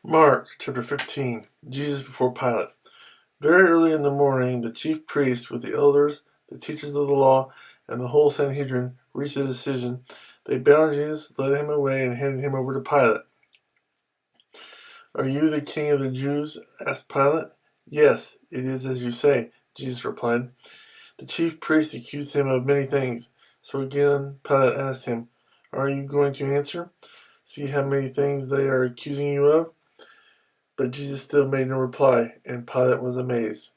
Mark chapter 15. Jesus before Pilate. Very early in the morning, the chief priests with the elders, the teachers of the law, and the whole Sanhedrin reached a decision. They bound Jesus, led him away, and handed him over to Pilate. "Are you the king of the Jews?" asked Pilate. "Yes, it is as you say," Jesus replied. The chief priests accused him of many things. So again Pilate asked him, "Are you going to answer? See how many things they are accusing you of." But Jesus still made no reply, and Pilate was amazed.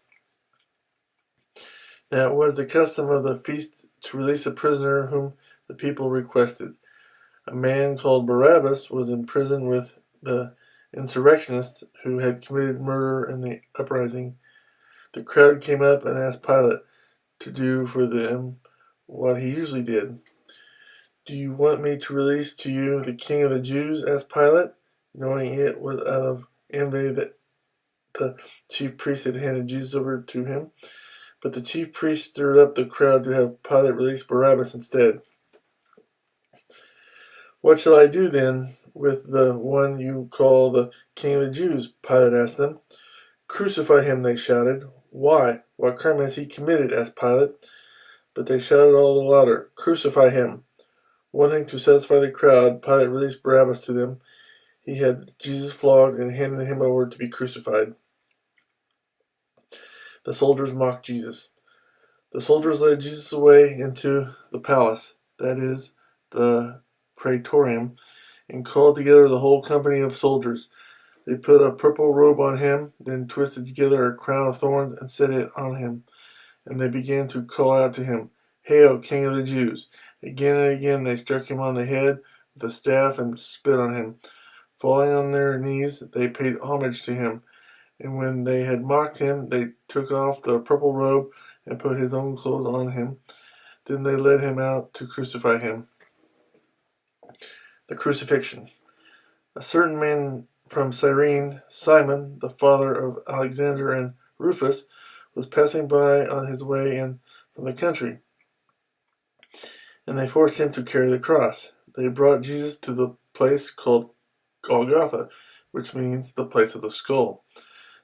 Now it was the custom of the feast to release a prisoner whom the people requested. A man called Barabbas was in prison with the insurrectionists who had committed murder in the uprising. The crowd came up and asked Pilate to do for them what he usually did. "Do you want me to release to you the king of the Jews?" asked Pilate, knowing it was out of envy that the chief priest had handed Jesus over to him. But the chief priest stirred up the crowd to have Pilate release Barabbas instead. "What shall I do then with the one you call the king of the Jews?" Pilate asked them. "Crucify him," they shouted. "Why? What crime has he committed?" asked Pilate. But they shouted all the louder, "Crucify him." Wanting to satisfy the crowd, Pilate released Barabbas to them. He had Jesus flogged and handed him over to be crucified. The soldiers mocked Jesus. The soldiers led Jesus away into the palace, that is, the praetorium, and called together the whole company of soldiers. They put a purple robe on him, then twisted together a crown of thorns and set it on him. And they began to call out to him, "Hail, King of the Jews!" Again and again they struck him on the head with a staff and spit on him. Falling on their knees, they paid homage to him. And when they had mocked him, they took off the purple robe and put his own clothes on him. Then they led him out to crucify him. The crucifixion. A certain man from Cyrene, Simon, the father of Alexander and Rufus, was passing by on his way in from the country, and they forced him to carry the cross. They brought Jesus to the place called Golgotha, which means the place of the skull.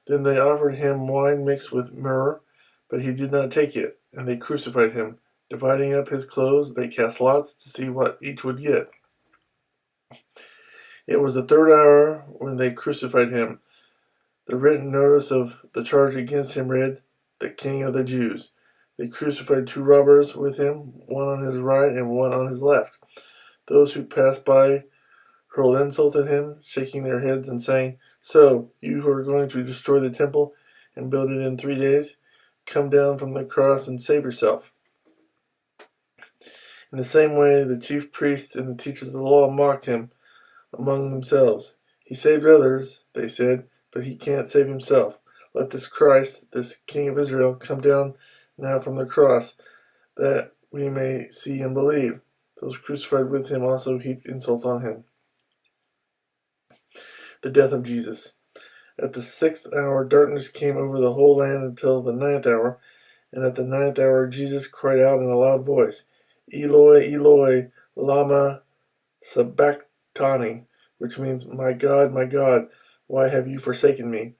Then they offered him wine mixed with myrrh, but he did not take it, and they crucified him. Dividing up his clothes, they cast lots to see what each would get. It was the third hour when they crucified him. The written notice of the charge against him read, "The King of the Jews." They crucified two robbers with him, one on his right and one on his left. Those who passed by hurled insults at him, shaking their heads and saying, "So, you who are going to destroy the temple and build it in 3 days, come down from the cross and save yourself." In the same way, the chief priests and the teachers of the law mocked him among themselves. "He saved others," they said, "but he can't save himself. Let this Christ, this King of Israel, come down now from the cross, that we may see and believe." Those crucified with him also heaped insults on him. The death of Jesus. At the 6th hour, darkness came over the whole land until the 9th hour, and at the 9th hour Jesus cried out in a loud voice, "Eloi, Eloi, lama sabachthani," which means, my God, why have you forsaken me?"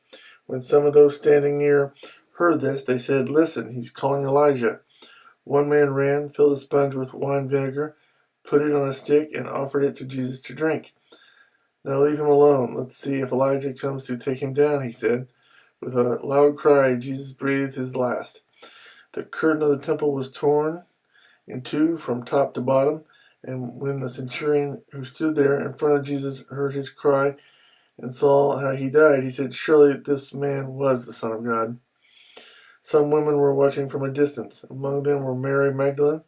When some of those standing near heard this, they said, "Listen, he's calling Elijah." One man ran, filled a sponge with wine vinegar, put it on a stick, and offered it to Jesus to drink. "Now leave him alone. Let's see if Elijah comes to take him down," he said. With a loud cry, Jesus breathed his last. The curtain of the temple was torn in two from top to bottom, and when the centurion who stood there in front of Jesus heard his cry and saw how he died, he said, "Surely this man was the Son of God." Some women were watching from a distance. Among them were Mary Magdalene,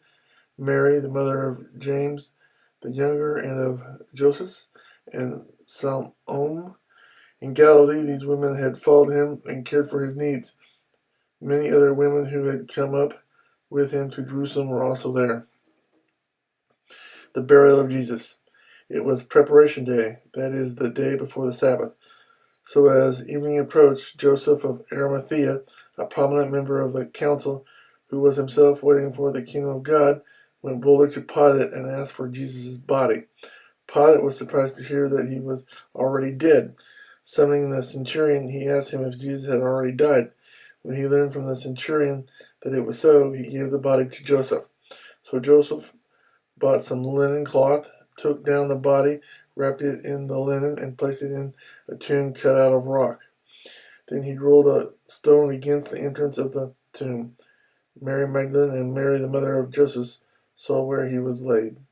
Mary, the mother of James the younger, and of Joseph, and Salome. In Galilee, these women had followed him and cared for his needs. Many other women who had come up with him to Jerusalem were also there. The burial of Jesus. It was preparation day, that is, the day before the Sabbath. So as evening approached, Joseph of Arimathea, a prominent member of the council, who was himself waiting for the kingdom of God, went boldly to Pilate and asked for Jesus' body. Pilate was surprised to hear that he was already dead. Summoning the centurion, he asked him if Jesus had already died. When he learned from the centurion that it was so, he gave the body to Joseph. So Joseph bought some linen cloth, took down the body, wrapped it in the linen, and placed it in a tomb cut out of rock. Then he rolled a stone against the entrance of the tomb. Mary Magdalene and Mary, the mother of Joseph, saw where he was laid.